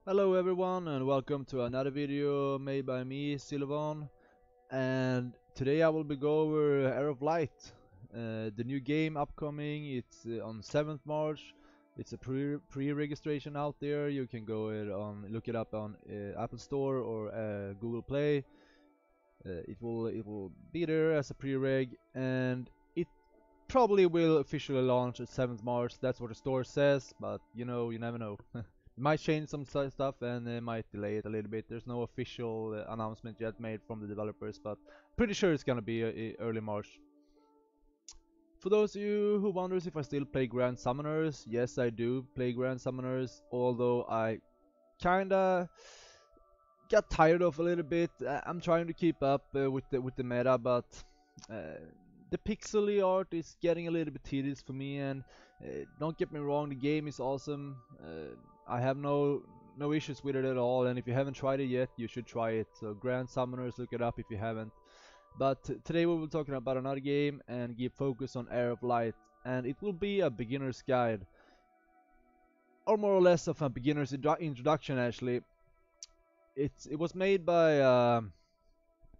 Hello everyone and welcome to another video made by me, Sylvan. And today I will be go over Heir of Light, the new game upcoming. It's on 7th March. It's a pre-registration out there. You can go look it up on Apple Store or Google Play. It will be there as a pre-reg, and it probably will officially launch at 7th March. That's what the store says, but you know, you never know. Might change some stuff and might delay it a little bit. There's no official announcement yet made from the developers, but pretty sure it's gonna be early March. For those of you who wonders if I still play Grand Summoners, yes I do play Grand Summoners, although I kinda got tired of a little bit. I'm trying to keep up with the meta, but uh, the pixely art is getting a little bit tedious for me. And don't get me wrong, the game is awesome. I have no issues with it at all. And if you haven't tried it yet, you should try it. So Grand Summoners, look it up if you haven't. But today we will be talking about another game and give focus on Heir of Light, and it will be a beginner's guide, or more or less of a beginner's introduction actually. It was made by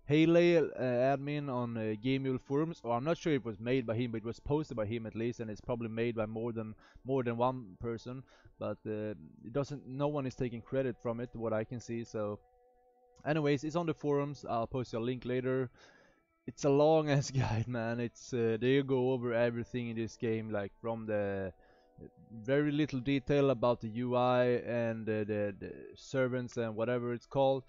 Haley, admin on Gamevil forums, or I'm not sure if it was made by him, but it was posted by him at least, and it's probably made by more than one person. But it doesn't. No one is taking credit from it, what I can see. So, anyways, it's on the forums. I'll post you a link later. It's a long ass guide, man. It's they go over everything in this game, like from the very little detail about the UI and the servants and whatever it's called,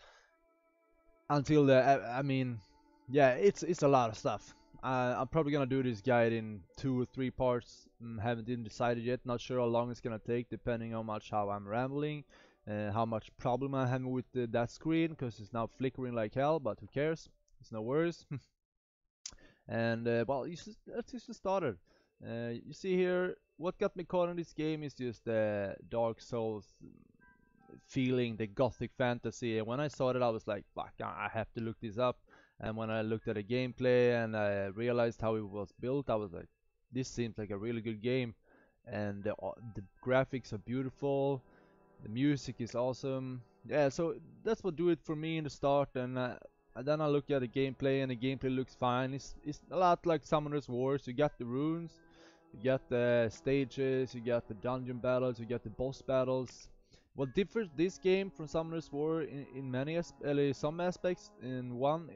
until I mean, yeah, it's a lot of stuff. I'm probably gonna do this guide in 2 or 3 parts. Haven't even decided yet. Not sure how long it's gonna take, depending on how I'm rambling, how much problem I'm having with that screen, because it's now flickering like hell. But who cares? It's no worries. And well, let's just get started. You see here, what got me caught in this game is just the Dark Souls feeling, the gothic fantasy. And when I saw it, I was like, fuck, I have to look this up. And when I looked at the gameplay and I realized how it was built, I was like, this seems like a really good game. And the graphics are beautiful, the music is awesome. Yeah, so that's what do it for me in the start. And then I look at the gameplay, and the gameplay looks fine. It's a lot like Summoner's Wars. You got the runes, you got the stages, you got the dungeon battles, you got the boss battles. What differs this game from Summoner's War in some aspects? In one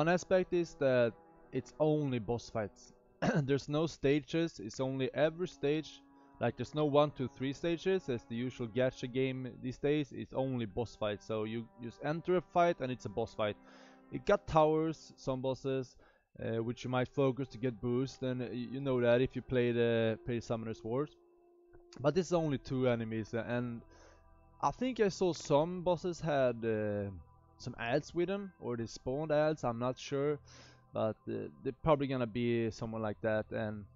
aspect is that it's only boss fights. There's no stages. It's only every stage. Like there's no 1, 2, 3 stages as the usual gacha game these days. It's only boss fights. So you just enter a fight and it's a boss fight. It got towers, some bosses, which you might focus to get boost, and you know that if you play Summoner's Wars. But this is only 2 enemies, and I think I saw some bosses had some ads with them, or they spawned ads. I'm not sure, but they're probably gonna be someone like that, and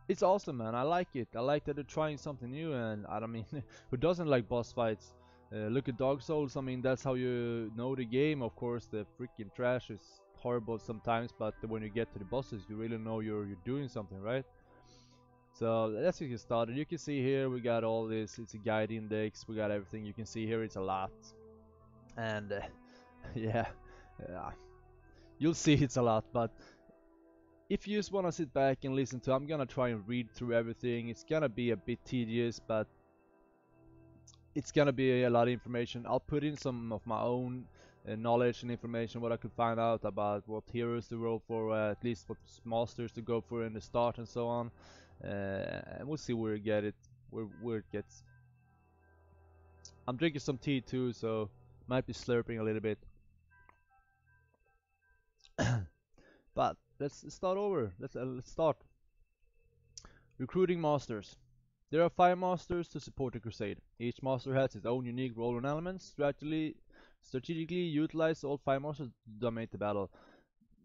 it's awesome, man. I like it. I like that they're trying something new, and I don't mean, who doesn't like boss fights? Look at Dark Souls. I mean, that's how you know the game. Of course, the freaking trash is horrible sometimes, but when you get to the bosses, you really know you're doing something, right? So let's get started. You can see here we got all this. It's a guide index. We got everything. You can see here it's a lot, and yeah, yeah, you'll see it's a lot. But if you just wanna sit back and listen to, I'm gonna try and read through everything. It's gonna be a bit tedious, but it's gonna be a lot of information. I'll put in some of my own knowledge and information, what I could find out about what heroes to roll for, at least what masters to go for in the start and so on. And we'll see where it gets. I'm drinking some tea too, so might be slurping a little bit. But let's start over. Let's start. Recruiting masters. There are 5 masters to support the crusade. Each master has its own unique role and elements. Strategically utilize all 5 masters to dominate the battle.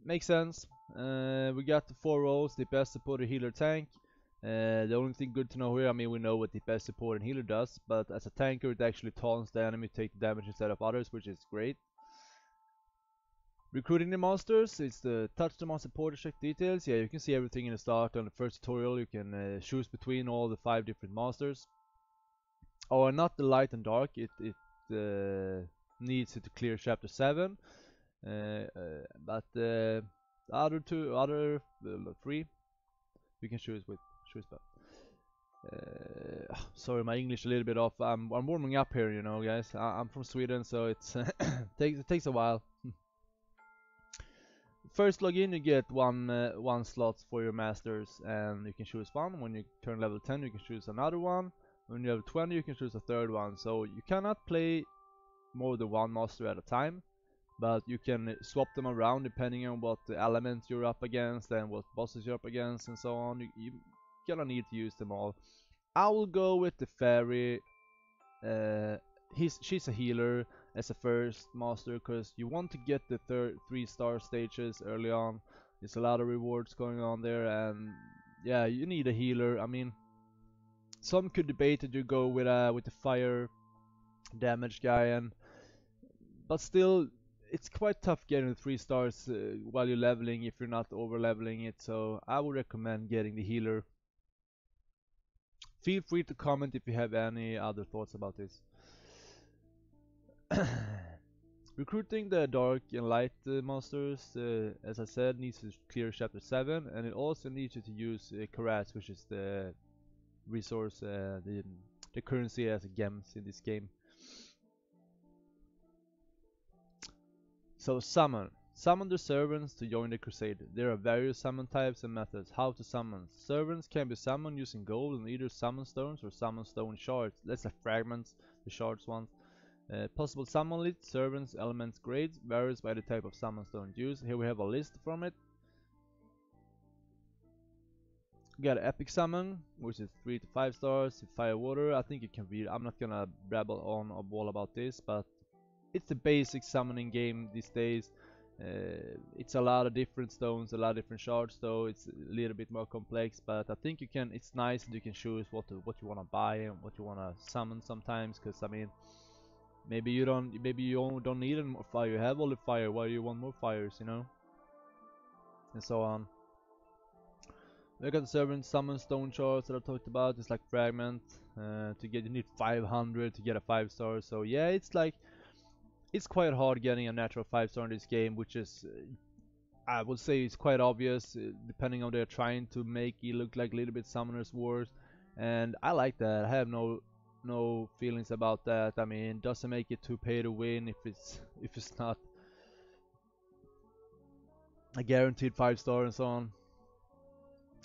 Makes sense. We got the 4 roles: the best supporter, healer, tank. The only thing good to know here, I mean, we know what the best support and healer does, but as a tanker it actually taunts the enemy to take the damage instead of others, which is great. Recruiting the monsters, it's the touch the monster support check details. Yeah, you can see everything in the start. On the first tutorial you can choose between all the 5 different monsters. or not the light and dark. It needs it to clear chapter 7. But the other two, other three, you can choose with choose. But sorry, my English a little bit off. I'm warming up here, you know, guys. I'm from Sweden, so it's it takes a while. First login, you get one slot for your masters, and you can choose one. When you turn level 10, you can choose another one. When you have 20, you can choose a third one. So you cannot play more than one master at a time, but you can swap them around depending on what the element you're up against and what bosses you're up against and so on. You gonna need to use them all. I will go with the fairy. Uh, she's a healer as a first master because you want to get the 3-star stages early on. There's a lot of rewards going on there, and yeah, you need a healer. I mean, some could debate that you go with the fire damage guy, and but still, it's quite tough getting the 3 stars while you're leveling if you're not over leveling it. So I would recommend getting the healer. Feel free to comment if you have any other thoughts about this. Recruiting the dark and light monsters, as I said, needs to clear chapter 7, and it also needs you to use Karaz, which is the resource, the currency as a gems in this game. So summon. Summon the servants to join the crusade. There are various summon types and methods. How to summon. Servants can be summoned using gold and either summon stones or summon stone shards. That's the fragments, the shards ones. Possible summon list, servants, elements, grades, varies by the type of summon stone used. Here we have a list from it. We got epic summon, which is 3 to 5 stars. Fire water, I think you can read. I'm not gonna babble on all about this, but it's a basic summoning game these days. It's a lot of different stones, a lot of different shards, though it's a little bit more complex. But I think you can. It's nice that you can choose what you want to buy and what you want to summon sometimes. Because I mean, maybe you don't need any more fire. You have all the fire. Why do you want more fires? You know, and so on. We got the servant summon stone shards that I talked about. It's like fragment. To get you need 500 to get a 5-star. So yeah, it's quite hard getting a natural 5-star in this game, which is, I would say, it's quite obvious, depending on they're trying to make it look like a little bit Summoner's Wars, and I like that. I have no feelings about that. I mean, it doesn't make it too pay to win if it's not a guaranteed 5-star and so on.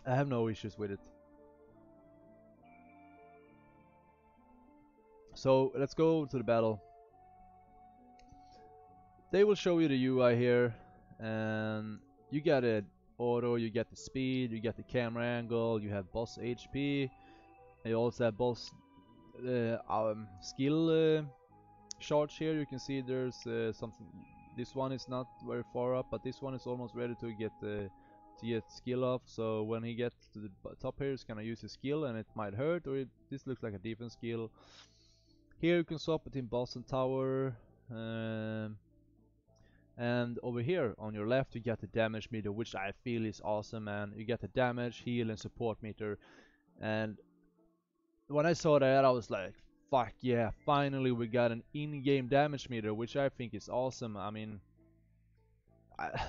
I have no issues with it. So let's go to the battle. They will show you the UI here, and you get it auto, you get the speed, you get the camera angle, you have boss HP, and you also have boss skill charge here. You can see there's something. This one is not very far up, but this one is almost ready to get skill off. So when he gets to the top here, he's gonna use his skill, and it might hurt, or this looks like a defense skill. Here you can swap between boss and tower. And over here on your left you get the damage meter, which I feel is awesome, man. You get the damage, heal and support meter, and when I saw that I was like, fuck yeah, finally we got an in-game damage meter, which I think is awesome. I mean,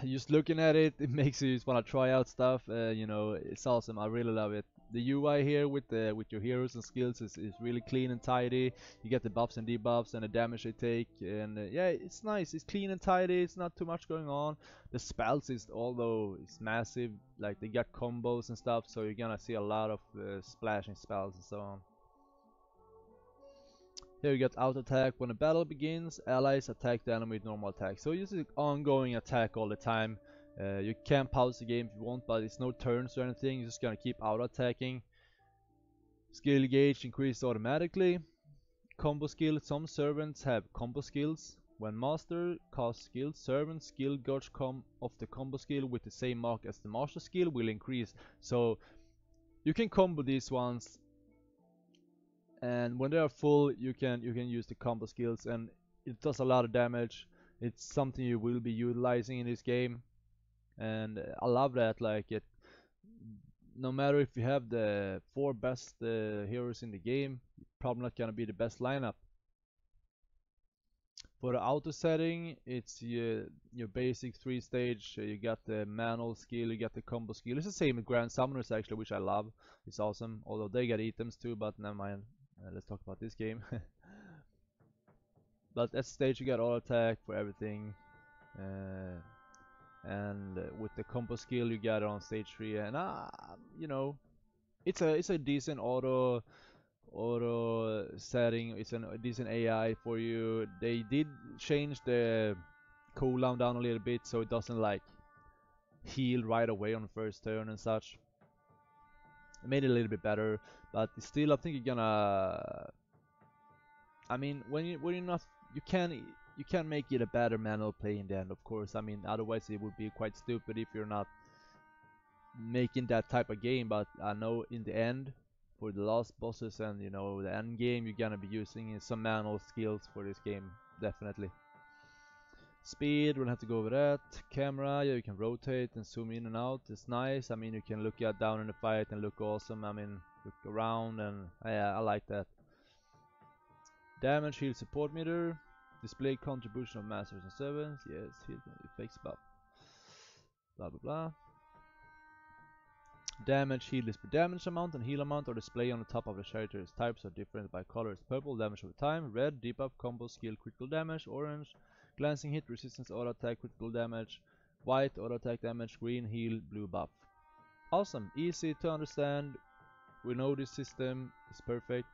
just looking at it, it makes you just want to try out stuff. You know, it's awesome. I really love it. The UI here with your heroes and skills is really clean and tidy. You get the buffs and debuffs and the damage they take, and yeah, it's nice. It's clean and tidy. It's not too much going on. The spells is, although it's massive, like they got combos and stuff, so you're gonna see a lot of splashing spells and so on. Here you get auto attack when the battle begins. Allies attack the enemy with normal attack. So it's an ongoing attack all the time. You can pause the game if you want, but it's no turns or anything. You're just gonna keep auto attacking. Skill gauge increases automatically. Combo skill. Some servants have combo skills. When master casts skill, servant skill gauge of the combo skill with the same mark as the master skill will increase. So you can combo these ones, and when they are full you can use the combo skills, and it does a lot of damage. It's something you will be utilizing in this game, and I love that. Like, it, no matter if you have the 4 best heroes in the game, probably not gonna be the best lineup. For the auto setting, it's your basic 3 stage. You got the manual skill, you got the combo skill. It's the same with Grand Summoners actually, which I love. It's awesome. Although they get items too, but never mind. Let's talk about this game. But at stage you got auto attack for everything. And with the combo skill you got it on stage 3, and you know, it's a decent auto setting. It's a decent AI for you. They did change the cooldown down a little bit so it doesn't like heal right away on the first turn and such. It made it a little bit better, but still I think you're gonna, I mean, when you're not, you can make it a better manual play in the end, of course. I mean, otherwise it would be quite stupid if you're not making that type of game. But I know in the end, for the last bosses and you know the end game, you're gonna be using some manual skills for this game, definitely. Speed, we don't have to go over that. Camera, yeah, you can rotate and zoom in and out. It's nice. I mean, you can look at down in the fight and look awesome. I mean, look around and yeah, I like that. Damage, heal, support meter. Display contribution of masters and servants. Yes, heal effects buff. Blah blah blah. Damage, heal is per damage amount and heal amount are displayed on the top of the characters. Types are different by colors. Purple, damage over time. Red, debuff, combo, skill, critical damage. Orange, glancing hit, resistance, auto attack, critical damage. White, auto attack damage. Green, heal, blue, buff. Awesome, easy to understand. We know this system is perfect.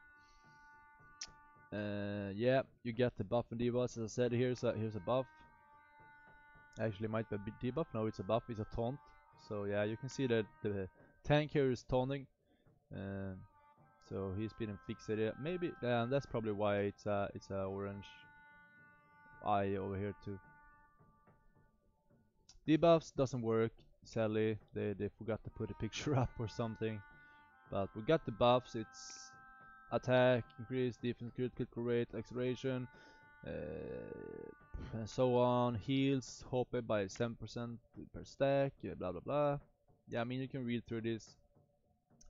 Yeah, you get the buff and debuffs. As I said, here's a buff. Actually, might be a debuff. No, it's a buff. It's a taunt. So yeah, you can see that the tank here is taunting. So he's been fixated. Maybe that's probably why it's a orange eye over here too. Debuffs doesn't work. Sadly, they forgot to put a picture up or something. But we got the buffs. It's attack, increase, defense, critical rate, acceleration, and so on. Heals, hope by 7% per stack, blah blah blah. Yeah, I mean you can read through this.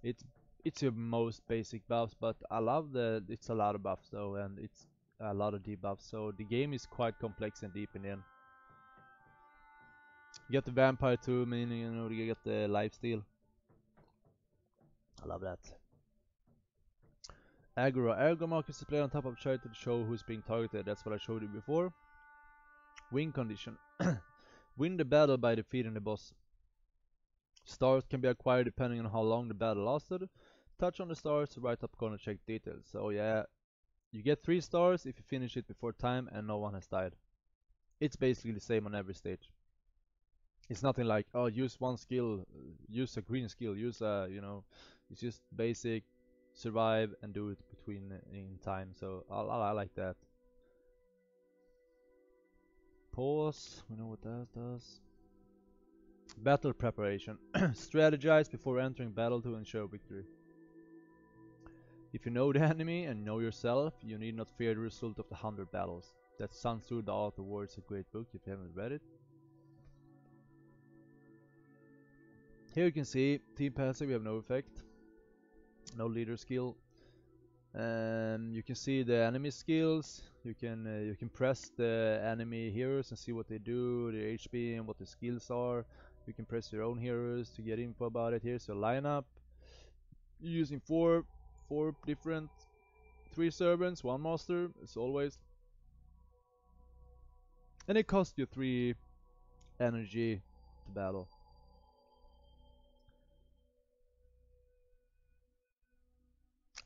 It's your most basic buffs, but I love that it's a lot of buffs though, and it's a lot of debuffs. So the game is quite complex and deep in the end. You get the vampire too, meaning you know you get the lifesteal. I love that. Aggro markers display on top of character to show who's being targeted. That's what I showed you before. Win condition. Win the battle by defeating the boss. Stars can be acquired depending on how long the battle lasted. Touch on the stars to right up corner check details. So yeah, you get 3 stars if you finish it before time and no one has died. It's basically the same on every stage. It's nothing like, oh, use one skill, use a green skill, use a, you know, it's just basic, survive and do it between in time. So I like that. Pause, we know what that does. Battle preparation. Strategize before entering battle to ensure victory. If you know the enemy and know yourself, you need not fear the result of the 100 battles. That's Sun Tzu the Art of War. It's a great book if you haven't read it. Here you can see team passive, we have no effect, no leader skill. You can see the enemy skills. You can press the enemy heroes and see what they do, their HP and what the skills are. You can press your own heroes to get info about it. Here's your lineup. You're using four different, 3 servants, 1 master as always, and it costs you 3 energy to battle.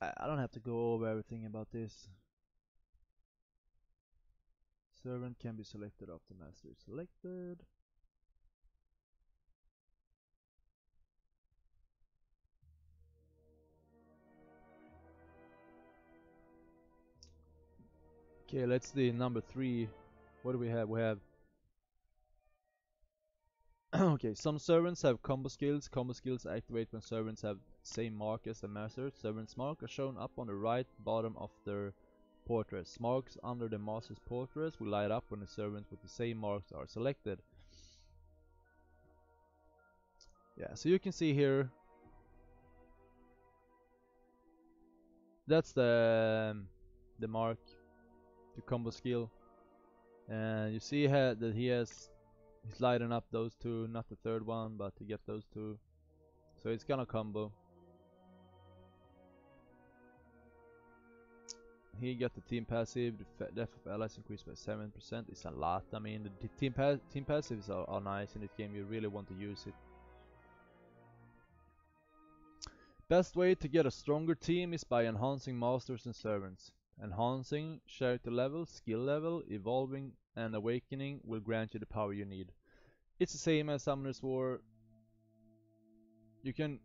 I don't have to go over everything about this. Servant can be selected after master is selected. Okay, let's do number 3. What do we have? We have okay, some servants have combo skills. Combo skills activate when servants have same mark as the master. Servants' mark are shown up on the right bottom of their portraits. Marks under the master's portraits will light up when the servants with the same marks are selected. Yeah, so you can see here that's the mark, the combo skill, and you see that he's lighting up those two, not the third one, but to get those two, so it's gonna combo. He got the team passive, the death of allies increased by 7%. It's a lot. I mean, the team passives are nice in this game. You really want to use it. Best way to get a stronger team is by enhancing masters and servants. Enhancing character level, skill level, evolving, and awakening will grant you the power you need. It's the same as Summoner's War. You can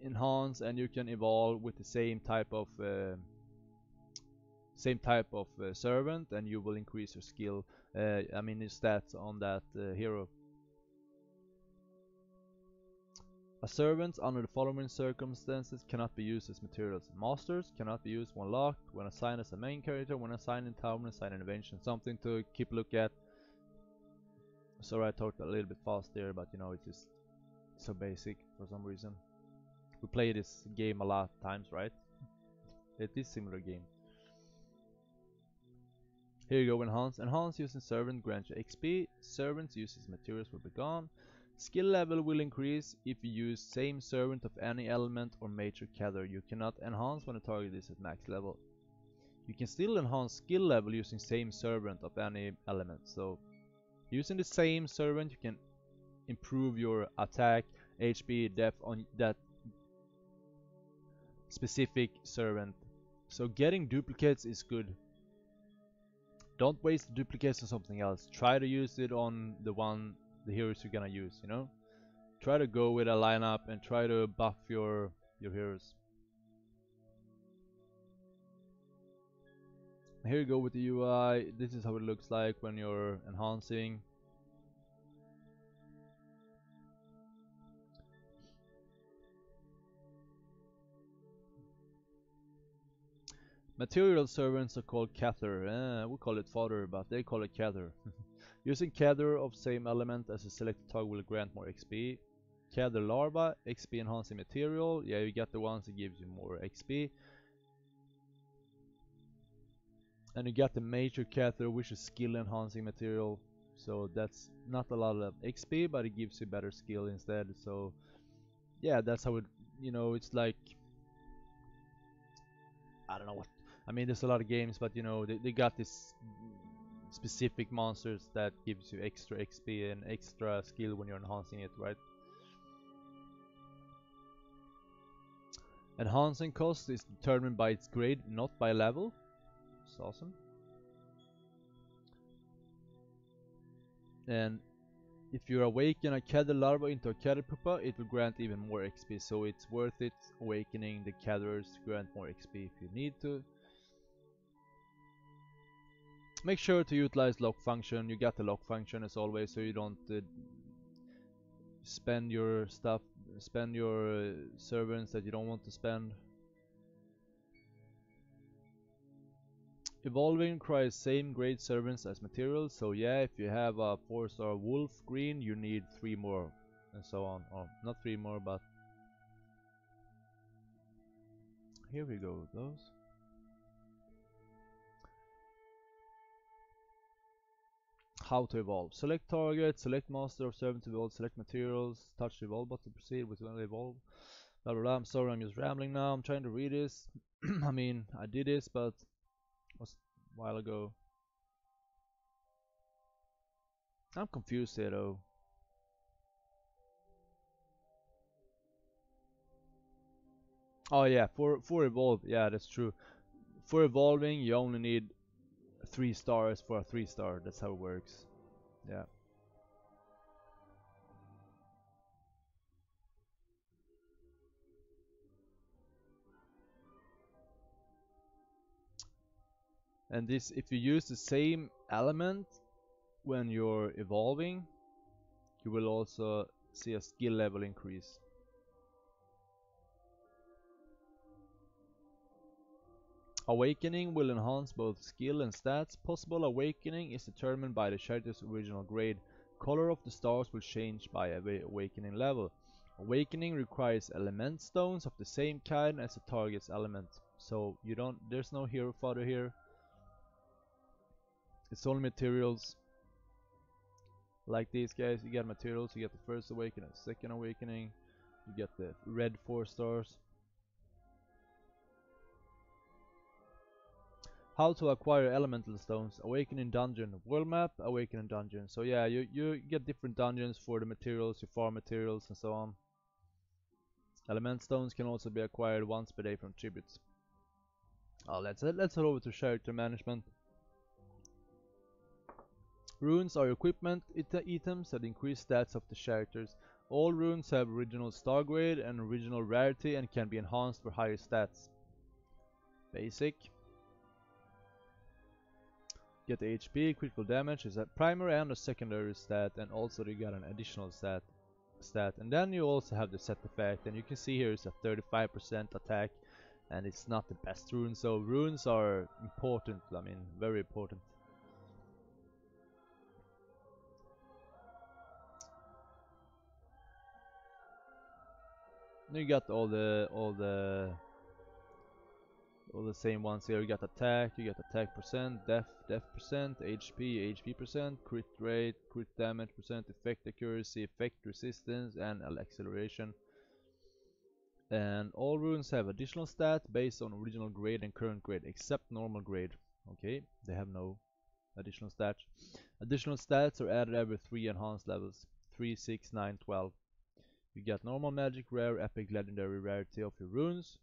enhance and you can evolve with the same type of servant, and you will increase your skill. I mean, your stats on that hero. A servant under the following circumstances cannot be used as materials. Masters cannot be used when locked, when assigned as a main character, when assigned in town, when assigned in invention. Something to keep a look at. Sorry I talked a little bit fast there, but you know, it's just so basic for some reason. We play this game a lot of times, right? It is a similar game. Here you go, enhance. Enhance using servant grants you XP. Servants uses materials will be gone. Skill level will increase if you use same servant of any element or major category. You cannot enhance when the target is at max level. You can still enhance skill level using same servant of any element. So using the same servant you can improve your attack, HP, depth on that specific servant. So getting duplicates is good. Don't waste the duplicates on something else. Try to use it on the heroes you're gonna use, you know? Try to go with a lineup and try to buff your heroes. Here you go with the UI. This is how it looks like when you're enhancing. Material servants are called Cather. We call it fodder, but they call it Cather. Using Cather of same element as a selected target will grant more XP. Cather larva, XP enhancing material. Yeah, you get the ones that gives you more XP. And you get the major Cather, which is skill enhancing material. So that's not a lot of XP, but it gives you better skill instead. So yeah, that's how it, you know, it's like, I don't know what, I mean, there's a lot of games, but you know, they got this specific monsters that gives you extra XP and extra skill when you're enhancing it, right? Enhancing cost is determined by its grade, not by level. It's awesome. And if you awaken a Cather larva into a Cather pupa, it will grant even more XP, so it's worth it awakening the Cathers to grant more XP if you need to. Make sure to utilize lock function. You got the lock function as always, so you don't spend your stuff, spend your servants that you don't want to spend. Evolving requires same grade servants as materials, so yeah, if you have a 4-star wolf green, you need 3 more, and so on. Oh, not 3 more, but here we go, those. How to evolve. Select target, select master of servant to evolve, select materials, touch the evolve button to proceed with when they evolve. Blah blah blah. I'm sorry, I'm just rambling now. I'm trying to read this. I mean, I did this, but it was a while ago. I'm confused here though. Oh yeah, for evolve, yeah, that's true. For evolving, you only need 3 stars for a 3-star. That's how it works. Yeah. And this, if you use the same element when you're evolving, you will also see a skill level increase. Awakening will enhance both skill and stats. Possible awakening is determined by the character's original grade. Color of the stars will change by awakening level. Awakening requires element stones of the same kind as the target's element. So you don't, there's no hero fodder here. It's only materials. Like these guys, you get materials, you get the first awakening, second awakening, you get the red 4 stars. How to acquire elemental stones. Awakening dungeon. World map, awakening dungeon. So yeah, you get different dungeons for the materials, you farm materials and so on. Element stones can also be acquired once per day from tributes. Let's head over to character management. Runes are equipment items that increase stats of the characters. All runes have original star grade and original rarity and can be enhanced for higher stats. Basic. Get HP, critical damage is a primary and a secondary stat, and also you got an additional stat. And then you also have the set effect, and you can see here it's a 35% attack, and it's not the best rune, so runes are important, I mean very important. You got all the same ones here. You got attack, you got attack percent, def percent, HP percent, crit rate, crit damage percent, effect accuracy, effect resistance, and acceleration. And all runes have additional stats based on original grade and current grade, except normal grade. Okay, they have no additional stats. Additional stats are added every 3 enhanced levels: 3, 6, 9, 12. You get normal, magic, rare, epic, legendary rarity of your runes.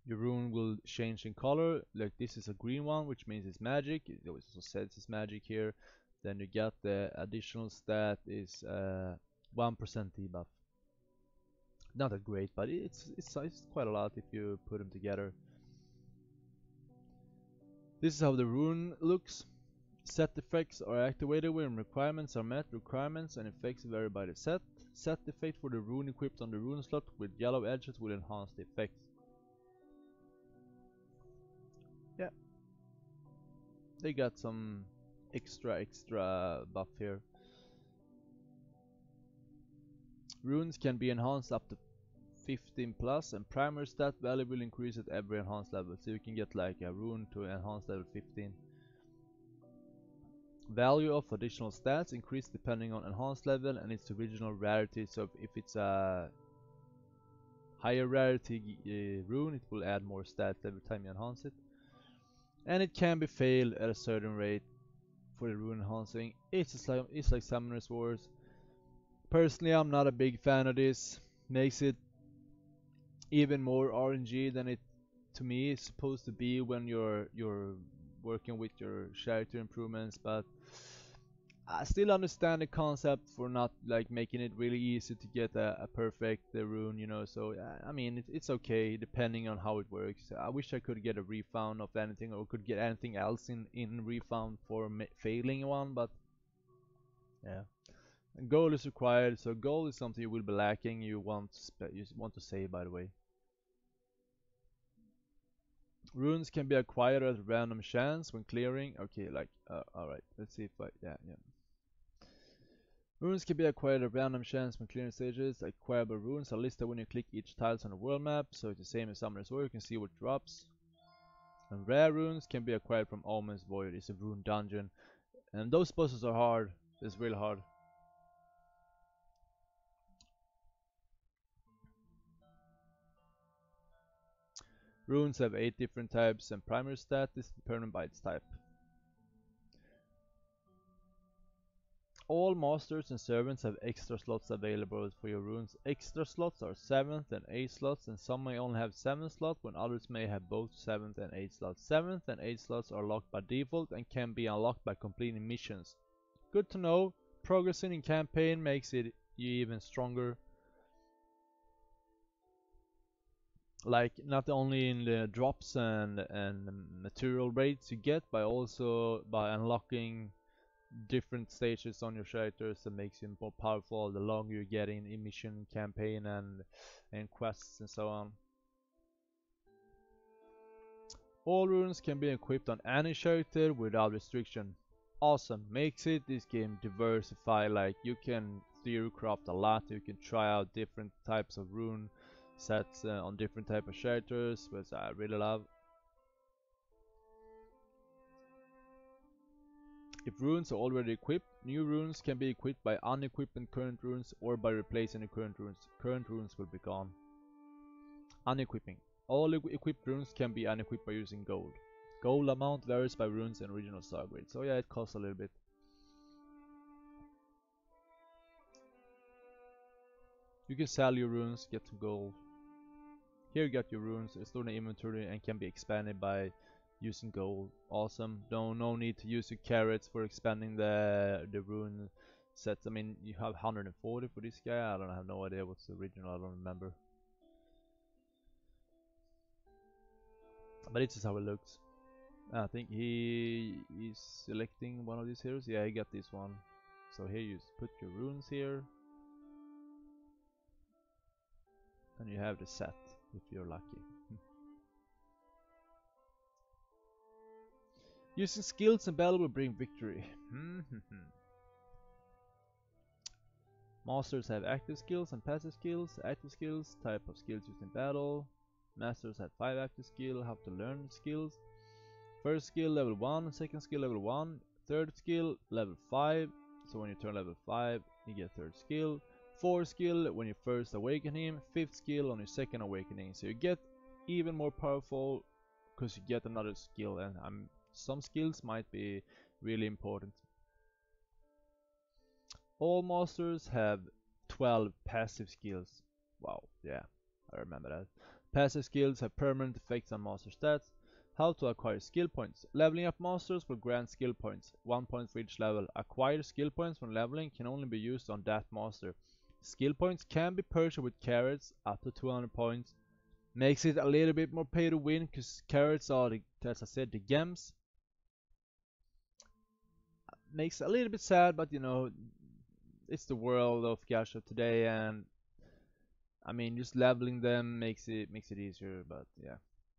Your rune will change in color. Like this is a green one, which means it's magic. It also says it's magic here. Then you get the additional stat is 1% debuff. Not that great, but it's quite a lot if you put them together. This is how the rune looks. Set effects are activated when requirements are met. Requirements and effects vary by the set. Set effect for the rune equipped on the rune slot with yellow edges will enhance the effects. Yeah, they got some extra buff here. Runes can be enhanced up to 15 plus, and primary stat value will increase at every enhanced level, so you can get like a rune to enhance level 15. Value of additional stats increase depending on enhanced level and its original rarity, so if it's a higher rarity rune, it will add more stats every time you enhance it. And it can be failed at a certain rate for the rune enhancing. It's like Summoner's Wars. Personally, I'm not a big fan of this. Makes it even more RNG than it to me is supposed to be when you're working with your character improvements, but I still understand the concept for not like making it really easy to get a perfect rune, you know. So I mean it's okay depending on how it works. I wish I could get a refund of anything, or could get anything else in refund for failing one, but yeah. And gold is required, so gold is something you will be lacking. You want to save, by the way. Runes can be acquired at random chance when clearing. Okay, like alright. Let's see if I yeah. Runes can be acquired at random chance when clearing stages. Acquirable runes are listed when you click each tile on the world map, so it's the same as Summoner's War. You can see what drops. And rare runes can be acquired from Omen's Void. It's a rune dungeon, and those bosses are hard. It's really hard. Runes have 8 different types, and primary stat is determined by its type. All masters and servants have extra slots available for your runes. Extra slots are 7th and 8th slots, and some may only have 7th slot when others may have both 7th and 8th slots. 7th and 8th slots are locked by default and can be unlocked by completing missions. Good to know. Progressing in campaign makes it even stronger. Like not only in the drops and material rates you get, but also by unlocking different stages on your characters that makes you more powerful the longer you get in mission, campaign, and quests and so on. All runes can be equipped on any character without restriction. Awesome, makes it this game diversify. Like you can theory craft a lot, you can try out different types of rune sets on different type of characters, which I really love. If runes are already equipped, new runes can be equipped by unequipping current runes or by replacing the current runes. Current runes will be gone. Unequipping. All equipped runes can be unequipped by using gold. Gold amount varies by runes and original star grade. So yeah, it costs a little bit. You can sell your runes, get some gold. Here you got your runes, they're stored in the inventory and can be expanded by using gold. Awesome. No need to use your carrots for expanding the rune sets. I mean, you have 140 for this guy. I have no idea what's the original. I don't remember. But this is how it looks. I think he is selecting one of these heroes. Yeah, he got this one. So here you put your runes here. And you have the set, if you're lucky. Using skills in battle will bring victory. Masters have active skills and passive skills. Active skills, type of skills used in battle. Masters have 5 active skill, have to learn skills. First skill level 1, second skill level 1, third skill level 5. So when you turn level 5, you get third skill. Fourth skill when you first awaken him. Fifth skill on your second awakening. So you get even more powerful because you get another skill, and some skills might be really important. All masters have 12 passive skills. Wow, yeah, I remember that. Passive skills have permanent effects on master stats. How to acquire skill points. Leveling up masters will grant skill points. 1 point for each level. Acquired skill points when leveling can only be used on that master. Skill points can be purchased with carrots up to 200 points. Makes it a little bit more pay to win because carrots are, as I said, the gems. Makes it a little bit sad, but you know, it's the world of Gacha today, and I mean, just leveling them makes it easier. But yeah,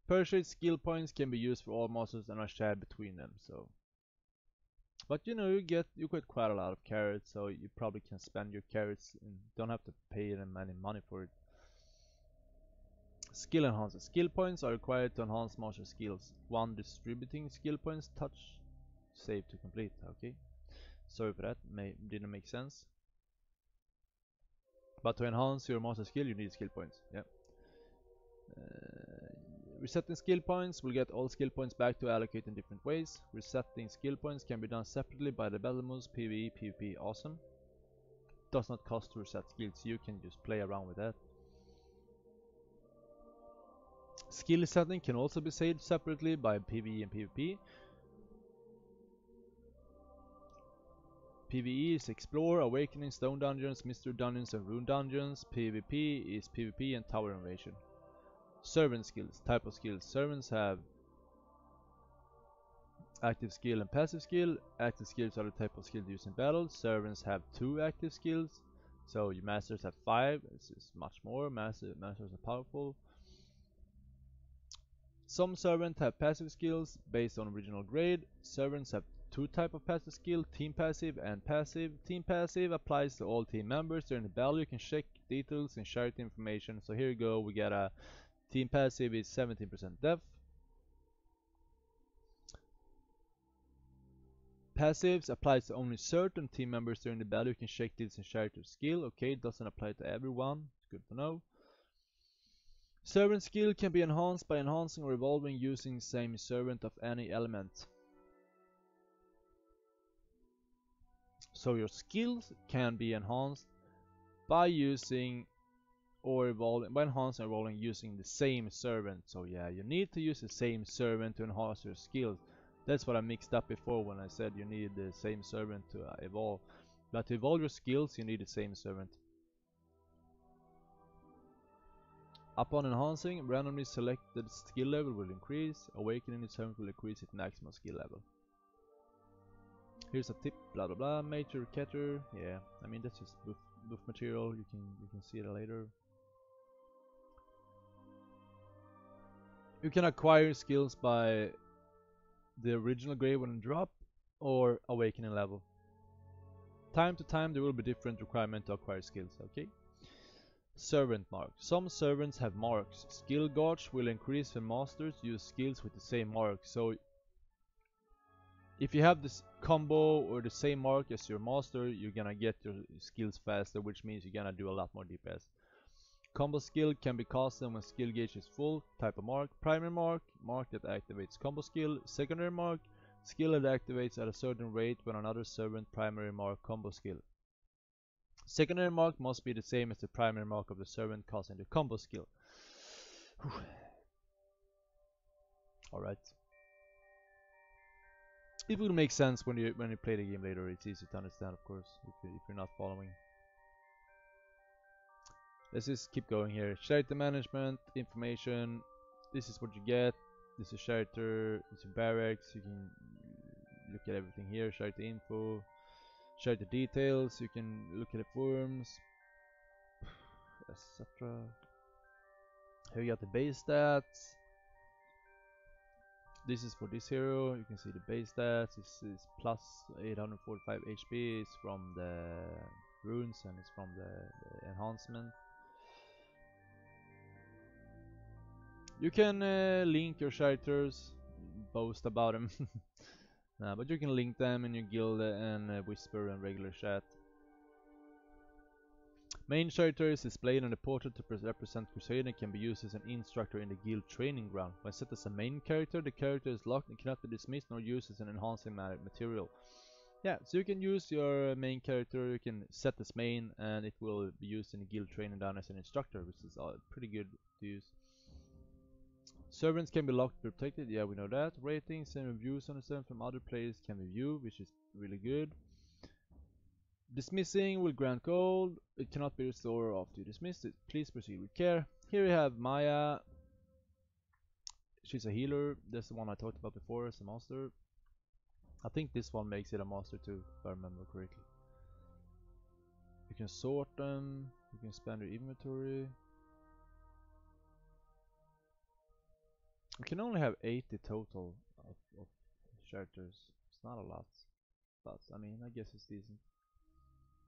purchased skill points can be used for all masters and are shared between them. So, but you know, you get quite a lot of carrots, so you probably can spend your carrots and don't have to pay them any money for it. Skill enhancer. Skill points are required to enhance master skills. 1 distributing skill points. Touch save to complete. Okay. Sorry for that. Didn't make sense. But to enhance your master skill, you need skill points. Yeah. Resetting skill points will get all skill points back to allocate in different ways. Resetting skill points can be done separately by the battle moves PvE, PvP. Awesome. Does not cost to reset skills. You can just play around with that. Skill setting can also be saved separately by PvE and PvP. PvE is Explore, Awakening, Stone Dungeons, Mystery Dungeons and Rune Dungeons. PvP is PvP and Tower Invasion. Servant skills, type of skills. Servants have active skill and passive skill. Active skills are the type of skills used in battle. Servants have 2 active skills. So your masters have 5. This is much more. Masters are powerful. Some servants have passive skills based on original grade. Servants have 2 type of passive skill, team passive and passive. Team passive applies to all team members. During the battle you can check details and share information. So here you go, we got a team passive is 17% def. Passives applies to only certain team members during the battle. You can check details and share your skill. Okay, it doesn't apply to everyone. It's good to know. Servant skill can be enhanced by enhancing or evolving using same servant of any element. So your skills can be enhanced by using or evolving, by enhancing or evolving using the same servant. So yeah, you need to use the same servant to enhance your skills. That's what I mixed up before when I said you need the same servant to evolve. But to evolve your skills, you need the same servant. Upon enhancing, randomly selected skill level will increase. Awakening the servant will increase its maximum skill level. Here's a tip, blah blah blah. Major Keter, yeah. I mean that's just buff material. You can see it later. You can acquire skills by the original grade when drop or awakening level. Time to time there will be different requirement to acquire skills. Okay. Servant mark. Some servants have marks. Skill gauge will increase when masters use skills with the same mark. So if you have this combo or the same mark as your master, you're gonna get your skills faster, which means you're gonna do a lot more DPS. Combo skill can be casted when skill gauge is full. Type of mark. Primary mark. Mark that activates combo skill. Secondary mark. Skill that activates at a certain rate when another servant primary mark combo skill. Secondary mark must be the same as the primary mark of the servant casting the combo skill. Alright. It will make sense when you play the game later. It's easy to understand, of course, if you're not following. Let's just keep going here. Shelter management, information. This is what you get. This is shelter. This is barracks. You can look at everything here. Shelter info. Shelter details. You can look at the forums, etc. Here you got the base stats. This is for this hero. You can see the base stats. This is plus 845 HP. It's from the runes and it's from the enhancement. You can link your shelters, boast about them, but you can link them in your guild and whisper and regular chat. Main shelter is displayed on the portrait to represent Crusader and can be used as an instructor in the guild training ground. When set as a main character, the character is locked and cannot be dismissed nor used as an enhancing material. Yeah, so you can use your main character, you can set as main, and it will be used in the guild training down as an instructor, which is pretty good to use. Servants can be locked and protected, yeah, we know that. Ratings and reviews on the servant from other players can be viewed, which is really good. Dismissing will grant gold. It cannot be restored after you dismiss it. Please proceed with care. Here we have Maya. She's a healer. That's the one I talked about before as a master. I think this one makes it a master too, if I remember correctly. You can sort them. You can expand your inventory. We can only have 80 total of shelters. It's not a lot, but I mean, I guess it's decent.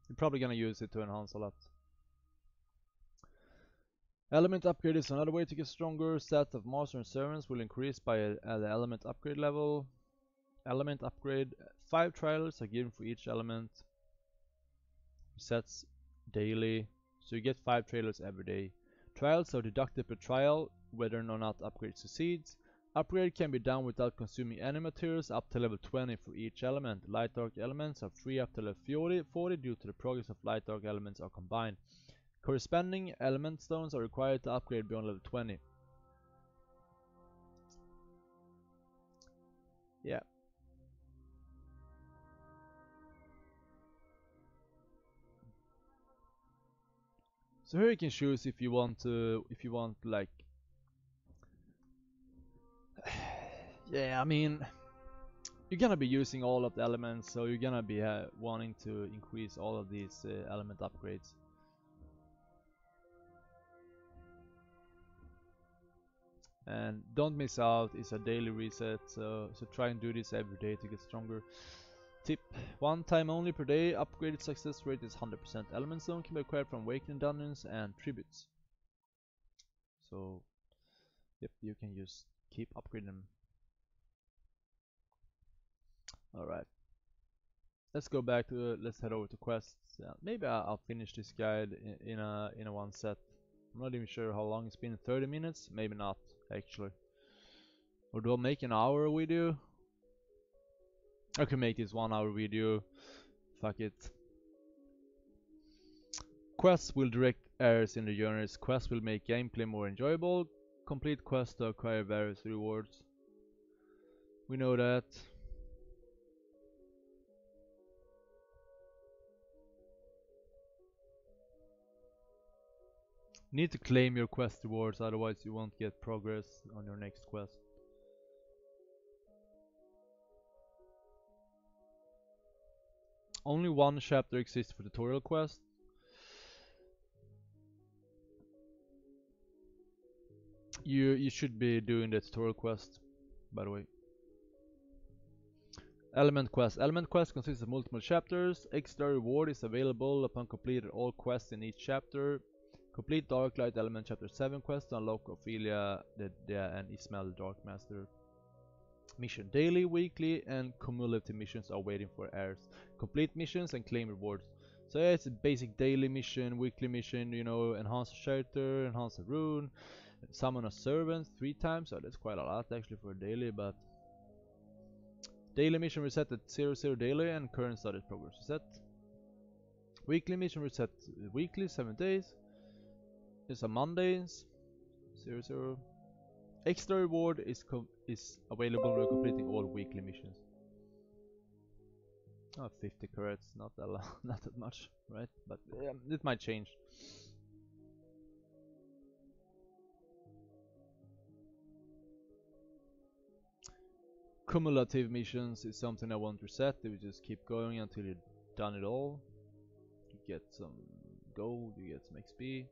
You're probably gonna use it to enhance a lot. Element upgrade is another way to get stronger. Stats of master and servants will increase by the element upgrade level. Element upgrade. 5 trials are given for each element. Resets daily, so you get 5 trailers every day. Trials are deducted per trial, whether or not upgrade succeeds. Upgrade can be done without consuming any materials up to level 20 for each element. Light dark elements are free up to level 40 due to the progress of light dark elements are combined. Corresponding element stones are required to upgrade beyond level 20. Yeah. So here you can choose if you want like yeah, I mean, you're gonna be using all of the elements, so you're gonna be wanting to increase all of these element upgrades. And don't miss out, it's a daily reset, so try and do this every day to get stronger. Tip: one time only per day, upgraded success rate is 100%. Element stone can be acquired from awakening dungeons and tributes. So, yep, you can just keep upgrading them. Alright. Let's go back to, let's head over to quests. Maybe I'll finish this guide in a one set. I'm not even sure how long it's been, 30 minutes? Maybe not, actually. Or do I make an hour video? I can make this 1 hour video. Fuck it. Quests will direct errors in the journeys. Quests will make gameplay more enjoyable. Complete quests to acquire various rewards. We know that. You need to claim your quest rewards, otherwise you won't get progress on your next quest. Only one chapter exists for tutorial quest. You should be doing the tutorial quest, by the way. Element quest. Element quest consists of multiple chapters. Extra reward is available upon completing all quests in each chapter. Complete Dark Light Element Chapter 7 quest to unlock Ophelia and Ismail the Dark Master. Mission daily, weekly, and cumulative missions are waiting for heirs. Complete missions and claim rewards. So yeah, it's a basic daily mission, weekly mission, you know, enhance a shelter, enhance a rune, summon a servant 3 times, so that's quite a lot actually for a daily, but daily mission reset at 00 daily and current status progress reset. Weekly mission reset weekly, 7 days. It's on Mondays, 00. Extra reward is available when completing all weekly missions. Oh, 50 carats, not that not that much, right? But yeah, it might change. Cumulative missions is something I won't reset. You just keep going until you've done it all. You get some gold, you get some XP.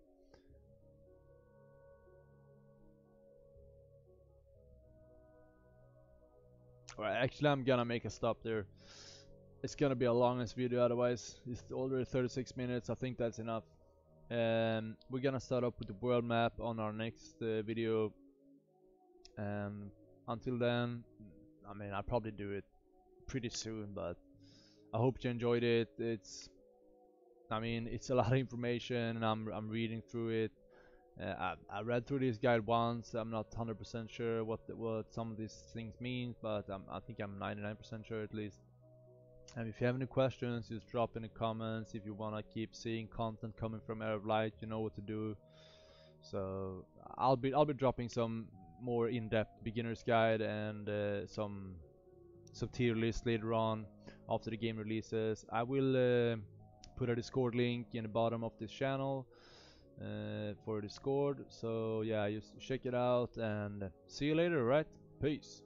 Alright, actually I'm gonna make a stop there. It's gonna be a longest video otherwise. It's already 36 minutes, I think that's enough. We're gonna start up with the world map on our next video. Until then, I mean, I'll probably do it pretty soon, but I hope you enjoyed it. I mean, it's a lot of information, and I'm reading through it. I read through this guide once. I'm not 100% sure what some of these things mean, but I think I'm 99% sure at least. And if you have any questions, just drop in the comments. If you wanna keep seeing content coming from Heir of Light, you know what to do. So I'll be dropping some more in-depth beginner's guide and some tier list later on after the game releases. I will put a Discord link in the bottom of this channel for Discord. So yeah, just check it out and see you later, right? Peace.